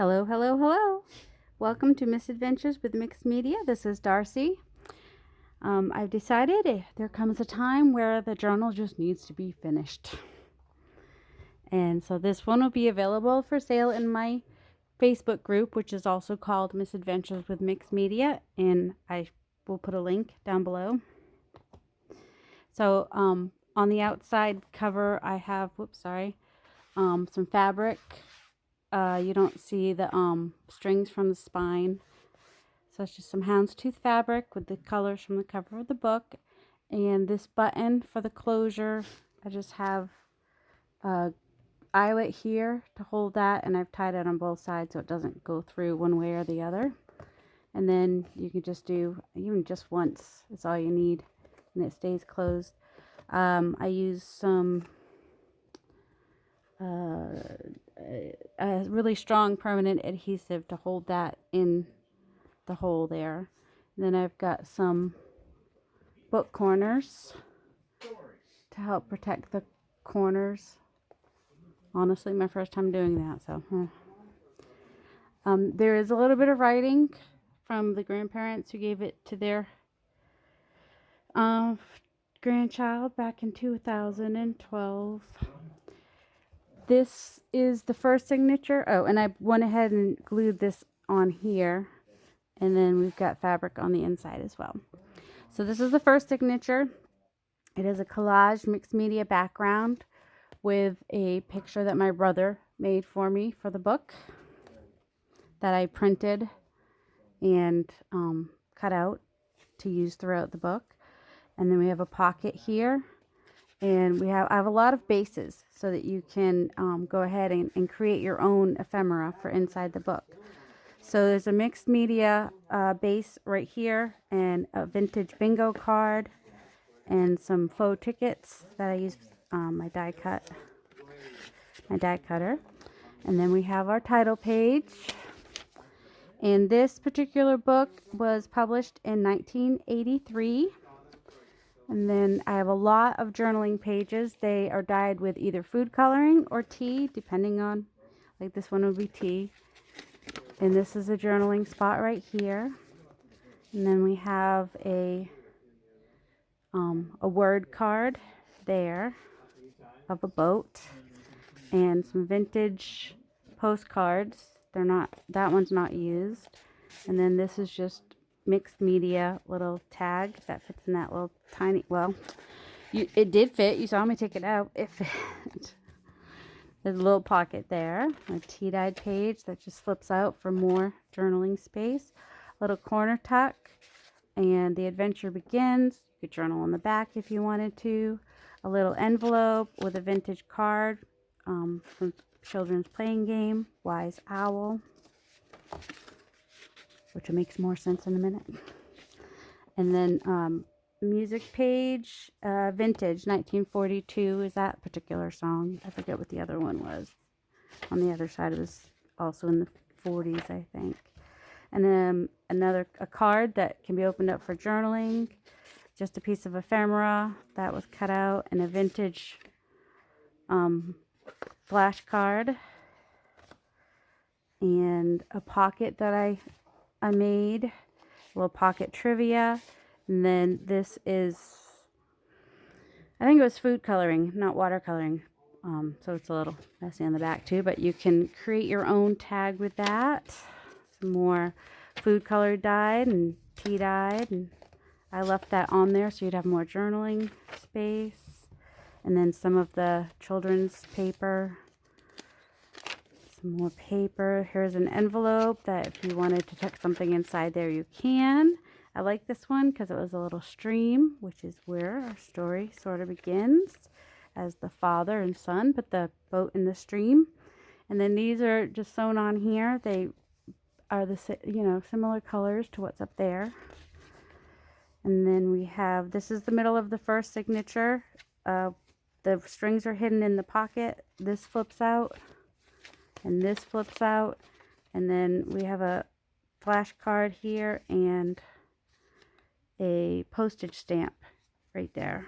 Hello, hello, hello. Welcome to Misadventures with Mixed Media. This is Darcy. I've decided there comes a time where the journal just needs to be finished. And so this one will be available for sale in my Facebook group, which is also called Misadventures with Mixed Media. And I will put a link down below. So on the outside cover, I have, some fabric. You don't see the strings from the spine. So it's just some houndstooth fabric with the colors from the cover of the book. And this button for the closure, I just have a eyelet here to hold that, and I've tied it on both sides so it doesn't go through one way or the other. And then you can just do, even just once, it's all you need, and it stays closed. I use some a really strong permanent adhesive to hold that in the hole there. And then I've got some book corners to help protect the corners. Honestly, my first time doing that, so there is a little bit of writing from the grandparents who gave it to their grandchild back in 2012. This is the first signature. Oh, and I went ahead and glued this on here, and then we've got fabric on the inside as well. So this is the first signature. It is a collage mixed media background with a picture that my brother made for me for the book that I printed and cut out to use throughout the book. And then we have a pocket here, and I have a lot of bases so that you can go ahead and create your own ephemera for inside the book. So there's a mixed media base right here, and a vintage bingo card, and some faux tickets that I use my die cutter. And then we have our title page. And this particular book was published in 1983. And then I have a lot of journaling pages. They are dyed with either food coloring or tea, depending on, like this one would be tea. And this is a journaling spot right here. And then we have a word card there of a boat, and some vintage postcards. That one's not used. And then this is just mixed media little tag that fits in that little tiny, it did fit. You saw me take it out. It fit. There's a little pocket there. A tea-dyed page that just flips out for more journaling space. A little corner tuck. And the adventure begins. You could journal on the back if you wanted to. A little envelope with a vintage card from children's playing game, Wise Owl, which makes more sense in a minute. And then music page, vintage 1942 is that particular song. I forget what the other one was. On the other side, it was also in the 40s, I think. And then a card that can be opened up for journaling. Just a piece of ephemera that was cut out, and a vintage flash card, and a pocket that I made, a little pocket trivia. And then this is, I think it was food coloring, not watercoloring. So it's a little messy on the back too, but you can create your own tag with that. Some more food color dyed and tea dyed, and I left that on there so you'd have more journaling space. And then some of the children's paper. Some more paper. Here's an envelope that if you wanted to tuck something inside there, you can. I like this one because it was a little stream, which is where our story sort of begins, as the father and son put the boat in the stream. And then these are just sewn on here. They are similar colors to what's up there. And then we have, this is the middle of the first signature. The strings are hidden in the pocket. This flips out, and this flips out. And then we have a flash card here and a postage stamp right there.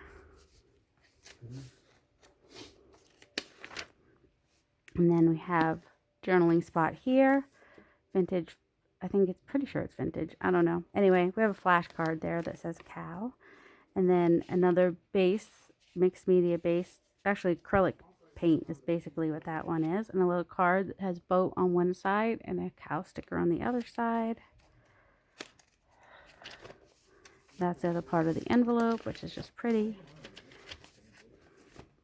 And then we have journaling spot here, vintage. I think it's pretty sure it's vintage. I don't know. Anyway, we have a flash card there that says cow. And then another base, mixed media base. Actually, acrylic paint is basically what that one is. And a little card that has boat on one side and a cow sticker on the other side. That's the other part of the envelope, which is just pretty.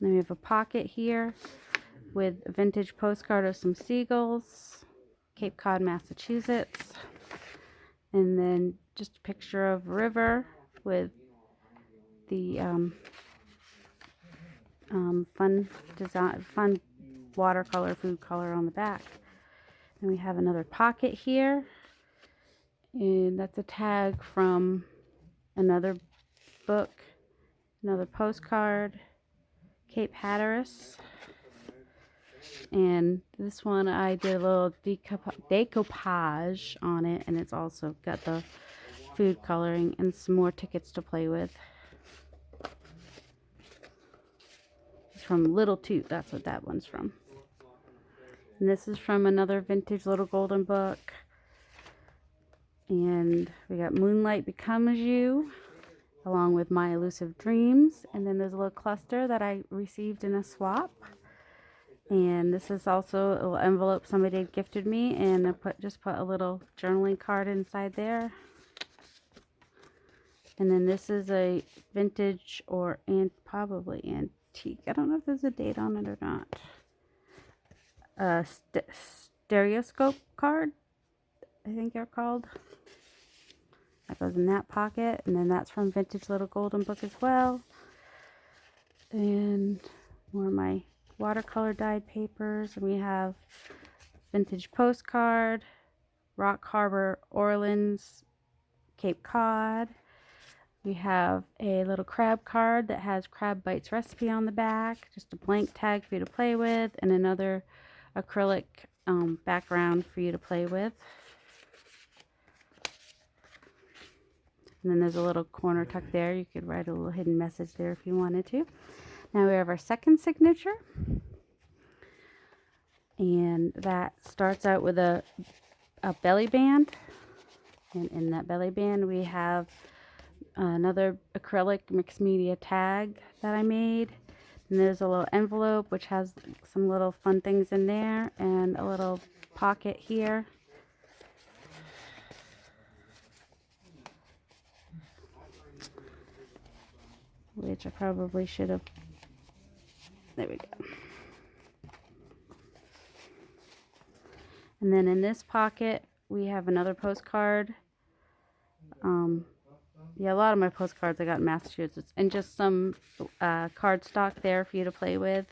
Then we have a pocket here with a vintage postcard of some seagulls, Cape Cod, Massachusetts. And then just a picture of a river with the fun watercolor, food color on the back. And we have another pocket here, and that's a tag from another book, another postcard, Cape Hatteras. And this one I did a little decoupage on it, and it's also got the food coloring and some more tickets to play with. It's from Little Toot, that's what that one's from. And this is from another vintage little golden book. And we got Moonlight Becomes You, along with My Elusive Dreams. And then there's a little cluster that I received in a swap. And this is also a little envelope somebody had gifted me, and I just put a little journaling card inside there. And then this is a vintage or probably antique. I don't know if there's a date on it or not. Stereoscope card, I think they're called. That goes in that pocket. And then that's from Vintage Little Golden Book as well. And more of my watercolor dyed papers. And we have vintage postcard, Rock Harbor, Orleans, Cape Cod. We have a little crab card that has Crab Bites recipe on the back, just a blank tag for you to play with, and another acrylic background for you to play with. And then there's a little corner tuck there. You could write a little hidden message there if you wanted to. Now we have our second signature. And that starts out with a belly band. And in that belly band we have another acrylic mixed media tag that I made. And there's a little envelope which has some little fun things in there, and a little pocket here. Which I probably should have. There we go. And then in this pocket we have another postcard. Yeah, a lot of my postcards I got in Massachusetts, and just some cardstock there for you to play with.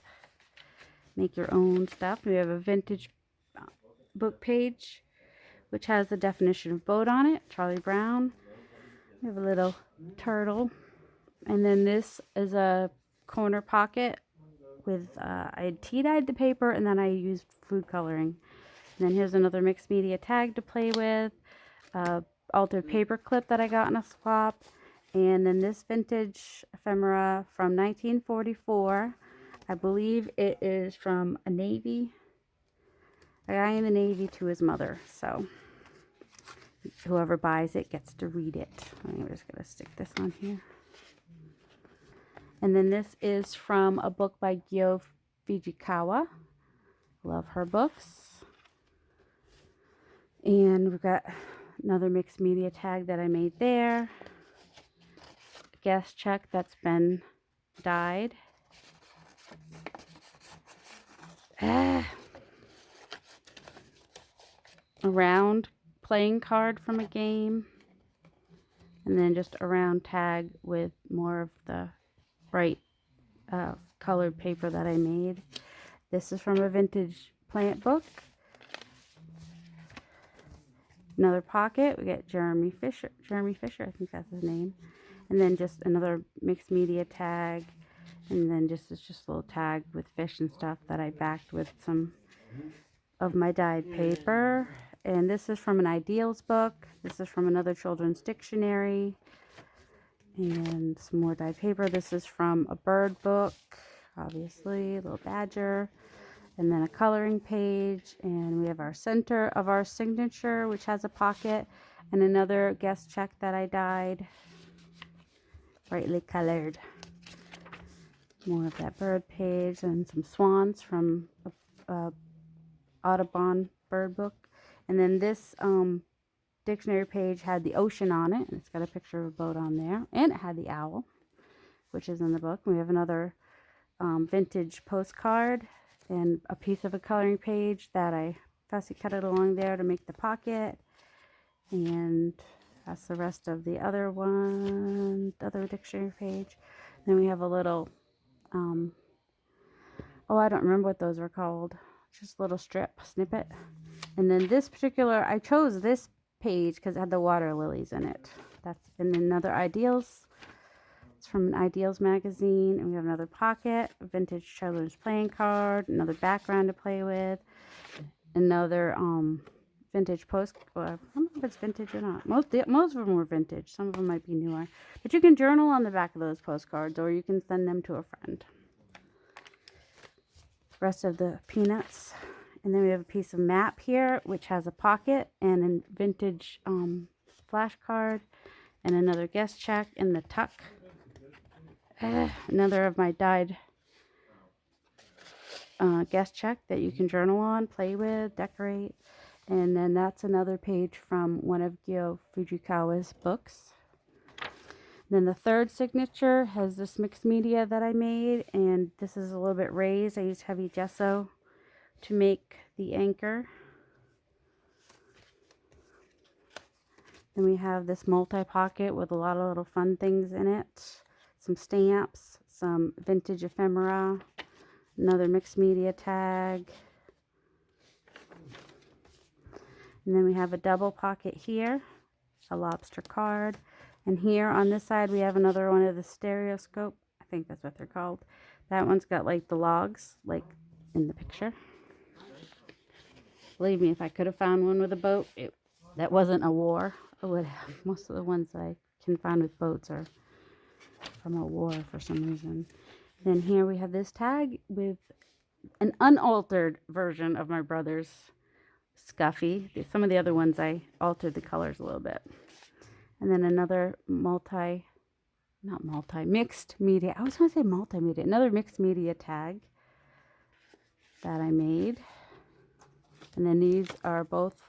Make your own stuff. We have a vintage book page, which has the definition of boat on it, Charlie Brown. We have a little turtle. And then this is a corner pocket with, I had tea-dyed the paper, and then I used food coloring. And then here's another mixed media tag to play with. Altered paper clip that I got in a swap. And then this vintage ephemera from 1944. I believe it is from a guy in the Navy to his mother. So whoever buys it gets to read it. I'm just going to stick this on here. And then this is from a book by Gyo Fujikawa. Love her books. And we've got another mixed media tag that I made there. Gas check that's been dyed. A round playing card from a game. And then just a round tag with more of the bright colored paper that I made. This is from a vintage plant book. Another pocket, we get Jeremy Fisher, I think that's his name. And then just another mixed media tag. And then it's just a little tag with fish and stuff that I backed with some of my dyed paper. And this is from an ideals book. This is from another children's dictionary. And some more dyed paper. This is from a bird book, obviously, a little badger. and then a coloring page, and we have our center of our signature, which has a pocket, and another guest check that I dyed, brightly colored. More of that bird page, and some swans from a Audubon bird book. And then this dictionary page had the ocean on it, and it's got a picture of a boat on there, and it had the owl, which is in the book. We have another vintage postcard and a piece of a coloring page that I fussy cut it along there to make the pocket, and that's the rest of the other one, the other dictionary page. Then we have a little oh, I don't remember what those were called, just a little snippet. And then this particular, I chose this page because it had the water lilies in it. That's in another Ideals. It's from an Ideals magazine. And we have another pocket, a vintage children's playing card, another background to play with, another vintage I don't know if it's vintage or not. Most of them were vintage. Some of them might be newer. But you can journal on the back of those postcards, or you can send them to a friend. Rest of the peanuts. And then we have a piece of map here, which has a pocket and a vintage flashcard, and another guest check in the tuck. Another of my dyed guest check that you can journal on, play with, decorate. And then that's another page from one of Gyo Fujikawa's books. Then the third signature has this mixed media that I made, and this is a little bit raised. I used heavy gesso to make the anchor. Then we have this multi-pocket with a lot of little fun things in it. Some stamps, some vintage ephemera, another mixed media tag. And then we have a double pocket here, a lobster card. And here on this side, we have another one of the stereoscope. I think that's what they're called. That one's got like the logs, like in the picture. Believe me, if I could have found one with a boat, that wasn't a war, I would have. Most of the ones I can find with boats are from a war for some reason. Then here we have this tag with an unaltered version of my brother's Scuffy. Some of the other ones I altered the colors a little bit. And then another mixed media. I was going to say multimedia. Another mixed media tag that I made. And then these are both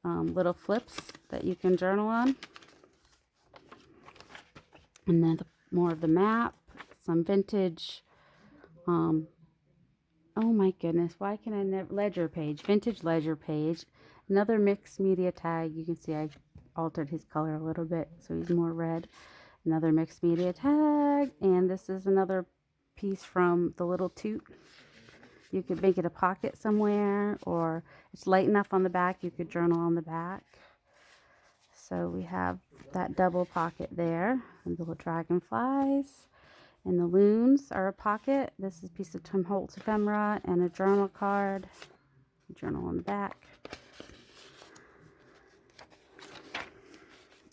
little flips that you can journal on. And then more of the map, some vintage, oh my goodness, why can I never, vintage ledger page. Another mixed media tag. You can see I altered his color a little bit so he's more red. Another mixed media tag, and this is another piece from the little toot. You could make it a pocket somewhere, or it's light enough on the back you could journal on the back. So we have that double pocket there, and the little dragonflies, and the loons are a pocket. This is a piece of Tim Holtz ephemera and a journal card, journal on the back.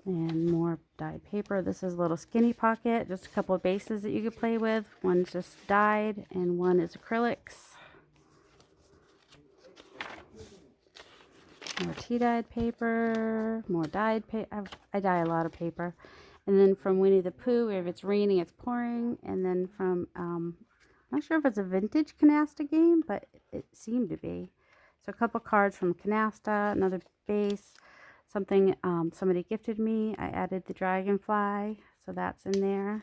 And more dyed paper. This is a little skinny pocket, just a couple of bases that you could play with. One's just dyed and one is acrylics. More tea dyed paper, more dyed paper. I dye a lot of paper. And then from Winnie the Pooh, if it's raining, it's pouring. And then from, I'm not sure if it's a vintage canasta game, but it seemed to be. So a couple cards from canasta, another base. Something somebody gifted me. I added the dragonfly, so that's in there.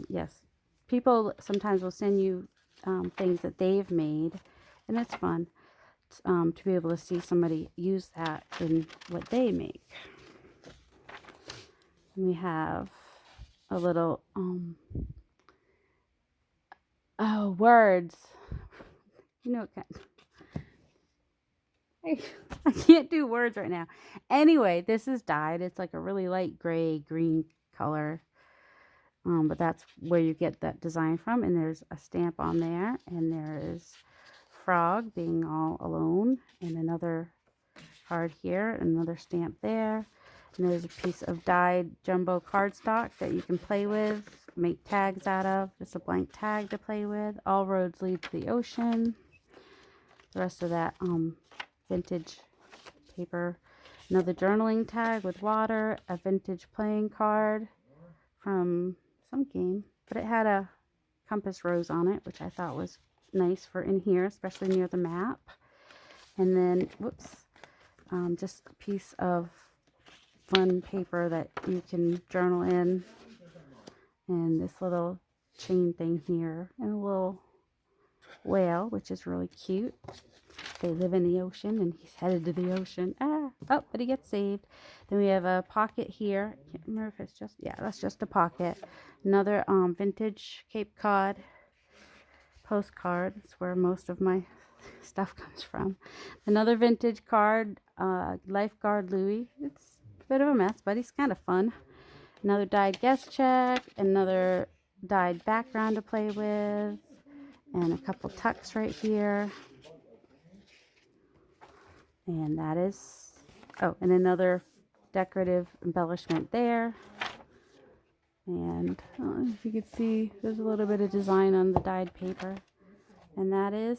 Yes, people sometimes will send you things that they've made, and it's fun to be able to see somebody use that in what they make. And we have a little words. You know, I can't do words right now. Anyway, this is dyed. It's like a really light gray, green color. But that's where you get that design from. And there's a stamp on there. And there is Frog being all alone. And another card here. Another stamp there. And there's a piece of dyed jumbo cardstock that you can play with. make tags out of. Just a blank tag to play with. All roads lead to the ocean. The rest of that vintage paper. Another journaling tag with water. A vintage playing card from some game. But it had a compass rose on it, which I thought was nice for in here, especially near the map. And then, whoops, just a piece of fun paper that you can journal in. And this little chain thing here. And a little whale, which is really cute. They live in the ocean, and he's headed to the ocean. Oh, but he gets saved. Then we have a pocket here. Can't remember if it's just, yeah, that's just a pocket. Another vintage Cape Cod postcard. It's where most of my stuff comes from. Another vintage card, Lifeguard Louie. It's a bit of a mess, but he's kind of fun. Another dyed guest check. Another dyed background to play with. And a couple tucks right here. And that is, oh, and another decorative embellishment there. And if you can see, there's a little bit of design on the dyed paper. And that is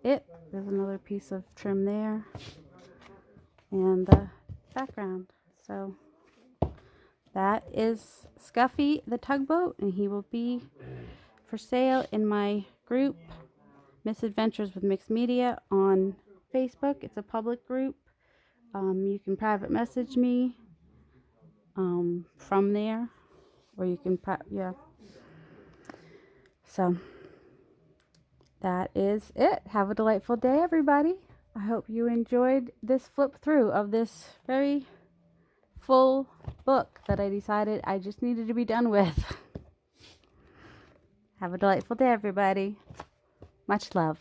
it. There's another piece of trim there. And the background. So that is Scuffy the tugboat. And he will be for sale in my group, Misadventures with Mixed Media, on Facebook. It's a public group. You can private message me from there, or you can yeah. So that is it. Have a delightful day, everybody. I hope you enjoyed this flip through of this very full book that I decided I just needed to be done with. Have a delightful day, everybody. Much love.